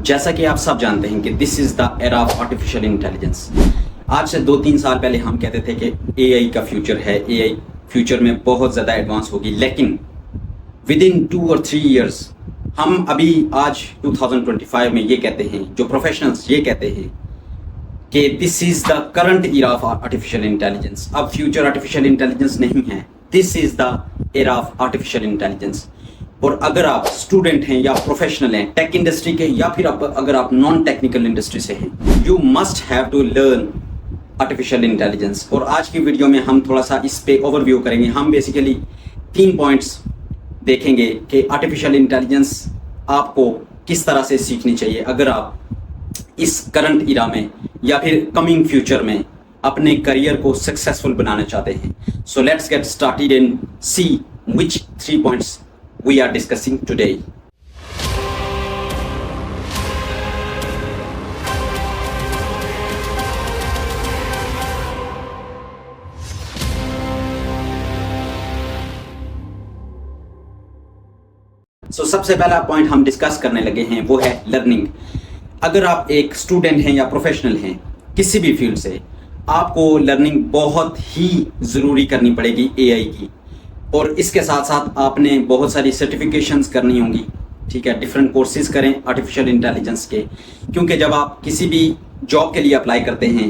जैसा कि आप सब जानते हैं कि this is the era of artificial intelligence. आज से 2-3 साल पहले हम कहते थे कि एआई का फ्यूचर है, एआई फ्यूचर में बहुत ज़्यादा एडवांस होगी, लेकिन विद इन 2 और 3 ईयर्स हम अभी आज 2025 में ये कहते हैं, जो प्रोफेशनल्स ये कहते हैं कि this is the current era of artificial intelligence. अब फ्यूचर आर्टिफिशियल इंटेलिजेंस नहीं है, this is the era of artificial intelligence. और अगर आप स्टूडेंट हैं या प्रोफेशनल हैं टेक इंडस्ट्री के, या फिर अगर आप नॉन टेक्निकल इंडस्ट्री से हैं, you must have to learn artificial intelligence. और आज की वीडियो में हम थोड़ा सा इस पे ओवरव्यू करेंगे। हम बेसिकली 3 पॉइंट्स देखेंगे कि आर्टिफिशियल इंटेलिजेंस आपको किस तरह से सीखनी चाहिए अगर आप इस करंट इरा में या फिर कमिंग फ्यूचर में अपने करियर को सक्सेसफुल बनाना चाहते हैं। So let's get started and see which 3 points we are discussing today. So, सबसे पहला पॉइंट हम डिस्कस करने लगे हैं वो है लर्निंग। अगर आप एक स्टूडेंट हैं या प्रोफेशनल हैं किसी भी फील्ड से, आपको लर्निंग बहुत ही ज़रूरी करनी पड़ेगी एआई की। और इसके साथ साथ आपने बहुत सारी सर्टिफिकेशंस करनी होंगी, ठीक है। डिफरेंट कोर्सेज करें आर्टिफिशियल इंटेलिजेंस के, क्योंकि जब आप किसी भी जॉब के लिए अप्लाई करते हैं,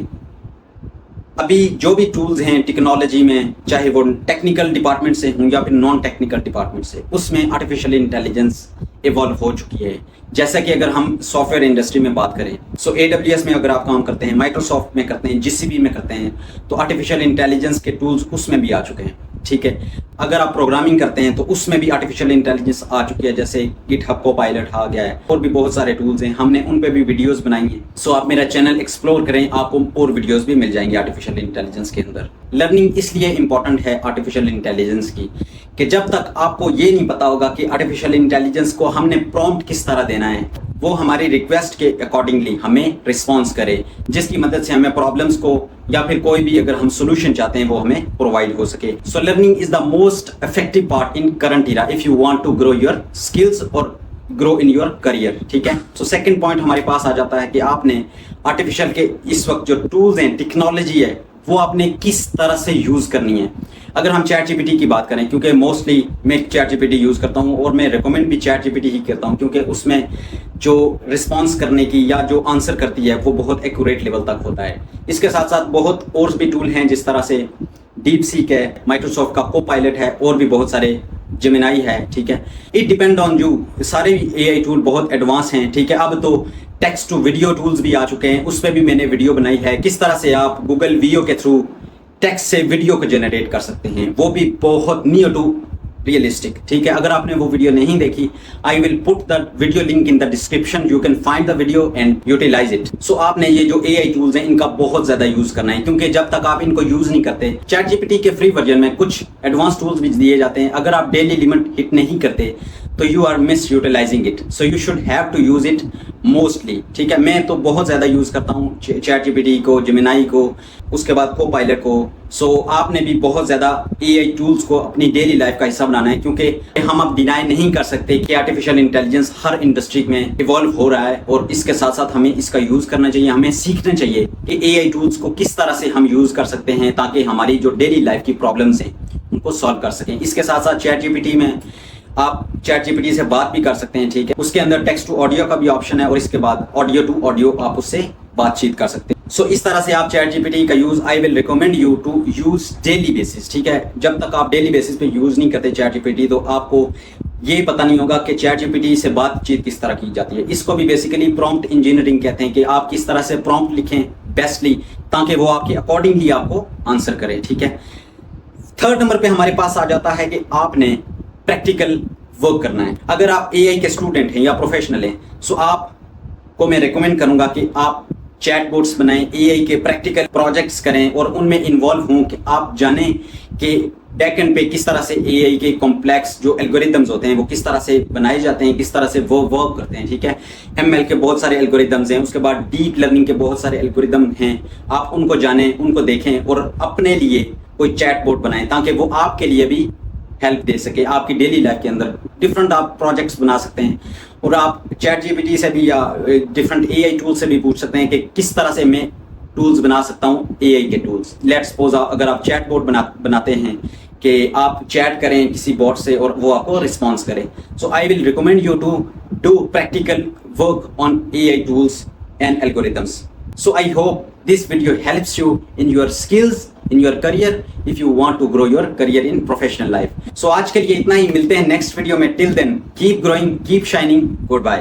अभी जो भी टूल्स हैं टेक्नोलॉजी में, चाहे वो टेक्निकल डिपार्टमेंट से हों या फिर नॉन टेक्निकल डिपार्टमेंट से, उसमें आर्टिफिशियल इंटेलिजेंस इवॉल्व हो चुकी है। जैसा कि अगर हम सॉफ्टवेयर इंडस्ट्री में बात करें, सो AWS में अगर आप काम करते हैं, माइक्रोसॉफ्ट में करते हैं, GCP में करते हैं, तो आर्टिफिशियल इंटेलिजेंस के टूल्स उसमें भी आ चुके हैं, ठीक है। अगर आप प्रोग्रामिंग करते हैं तो उसमें भी आर्टिफिशियल इंटेलिजेंस आ चुकी है, जैसे गिटहब कोपायलट आ गया है, और भी बहुत सारे टूल्स हैं, हमने उन पे भी वीडियोस बनाई हैं। सो आप मेरा चैनल एक्सप्लोर करें, आपको और वीडियोस भी मिल जाएंगे आर्टिफिशियल इंटेलिजेंस के अंदर। लर्निंग इसलिए इंपॉर्टेंट है आर्टिफिशियल इंटेलिजेंस की कि जब तक आपको ये नहीं पता होगा कि आर्टिफिशियल इंटेलिजेंस को हमने प्रॉम्प्ट किस तरह देना है, वो हमारी रिक्वेस्ट के अकॉर्डिंगली हमें रिस्पॉन्स करे, जिसकी मदद से हमें प्रॉब्लम्स को या फिर कोई भी अगर हम सोल्यूशन चाहते हैं वो हमें प्रोवाइड हो सके। So learning is the most effective part in current era if you want to grow your skills और ग्रो इन योर करियर, ठीक है। सो सेकंड पॉइंट हमारे पास आ जाता है कि आपने आर्टिफिशियल के इस वक्त जो टूल्स हैं, टेक्नोलॉजी है, वो आपने किस तरह से यूज करनी है। अगर हम चैट जीपीटी की बात करें, क्योंकि मोस्टली मैं चैट जीपीटी यूज करता हूं और मैं रिकमेंड भी चैट जीपीटी ही करता हूं, क्योंकि उसमें जो रिस्पॉन्स करने की या जो आंसर करती है वो बहुत एक्यूरेट लेवल तक होता है। इसके साथ साथ बहुत और भी टूल हैं, जिस तरह से डीप सीक है, माइक्रोसॉफ्ट का कोपायलट है, और भी बहुत सारे, जेमिनाई है, ठीक है। It depend on you. सारे एआई टूल बहुत एडवांस हैं, ठीक है। अब तो टेक्स्ट टू वीडियो टूल्स भी आ चुके हैं, उस पर भी मैंने वीडियो बनाई है, किस तरह से आप गूगल वीओ के थ्रू टेक्स्ट से वीडियो को जनरेट कर सकते हैं, वो भी बहुत नियर टू रियलिस्टिक, ठीक है। अगर आपने वो वीडियो नहीं देखी, I will put the video link in the description, you can find the video and utilize it. So आपने ये जो एआई टूल्स हैं इनका बहुत ज्यादा यूज करना है, क्योंकि जब तक आप इनको यूज नहीं करते, चैट जीपीटी के फ्री वर्जन में कुछ एडवांस टूल्स भी दिए जाते हैं, अगर आप डेली लिमिट हिट नहीं करते तो you are miss utilising it. So you should have to use it mostly, ठीक है। मैं तो बहुत ज्यादा यूज करता हूँ चैट जीपीटी को, जेमिनाई को, उसके बाद कोपायलट को। सो आपने भी बहुत ज्यादा एआई टूल्स को अपनी डेली लाइफ का हिस्सा बनाना है, क्योंकि हम अब डिनाई नहीं कर सकते कि आर्टिफिशियल इंटेलिजेंस हर इंडस्ट्री में इवॉल्व हो रहा है, और इसके साथ साथ हमें इसका यूज करना चाहिए। हमें सीखना चाहिए कि एआई टूल्स को किस तरह से हम यूज कर सकते हैं, ताकि हमारी जो डेली लाइफ की प्रॉब्लम्स हैं उनको सॉल्व कर सकें। इसके साथ साथ चैट जीपीटी में आप चैट जीपीटी से बात भी कर सकते हैं, ठीक है। उसके अंदर टेक्स्ट टू ऑडियो का भी ऑप्शन है, और इसके बाद ऑडियो टू ऑडियो आप उससे बातचीत कर सकते हैं। सो इस तरह से आप चैट जीपीटी का use, I will recommend you to use daily basis, ठीक है। जब तक आप डेली बेसिस पे यूज नहीं करते चैट जीपीटी, तो आपको ये पता नहीं होगा कि चैट जीपीटी से बातचीत किस तरह की जाती है। इसको भी बेसिकली प्रॉम्प्ट इंजीनियरिंग कहते हैं, कि आप किस तरह से प्रॉम्प्ट लिखें बेस्टली, ताकि वो आपके अकॉर्डिंगली आपको आंसर करे, ठीक है। थर्ड नंबर पे हमारे पास आ जाता है कि आपने प्रैक्टिकल वर्क करना है। अगर आप एआई के स्टूडेंट हैं या प्रोफेशनल हैं, सो आपको मैं रिकमेंड करूंगा कि आप चैटबॉट्स बनाएं, एआई के प्रैक्टिकल प्रोजेक्ट्स करें और उनमें इन्वॉल्व हों, कि आप जानें कि बैकएंड पे किस तरह से एआई के कॉम्प्लेक्स जो एल्गोरिदम्स होते हैं वो किस तरह से बनाए जाते हैं, किस तरह से वो वर्क करते हैं, ठीक है। एमएल के बहुत सारे एल्गोरिदम्स हैं, उसके बाद डीप लर्निंग के बहुत सारे एल्गोरिदम हैं, आप उनको जानें, उनको देखें और अपने लिए कोई चैटबॉट बनाएं, ताकि वो आपके लिए भी हेल्प दे सके आपकी डेली लाइफ के अंदर। डिफरेंट आप प्रोजेक्ट्स बना सकते हैं और आप चैट जीपीटी से भी या डिफरेंट एआई टूल से भी पूछ सकते हैं कि किस तरह से मैं टूल्स बना सकता हूँ एआई के टूल्स। लेट्स सपोज अगर आप चैट बोट बनाते हैं कि आप चैट करें किसी बॉट से और वो आपको रिस्पॉन्स करे, so I will recommend you to do practical work on AI tools and algorithms. So I hope this video helps you in your skills, in your career, if you want to grow your career in professional life. So आज के लिए इतना ही, मिलते हैं next video में। Till then, keep growing, keep shining. Goodbye.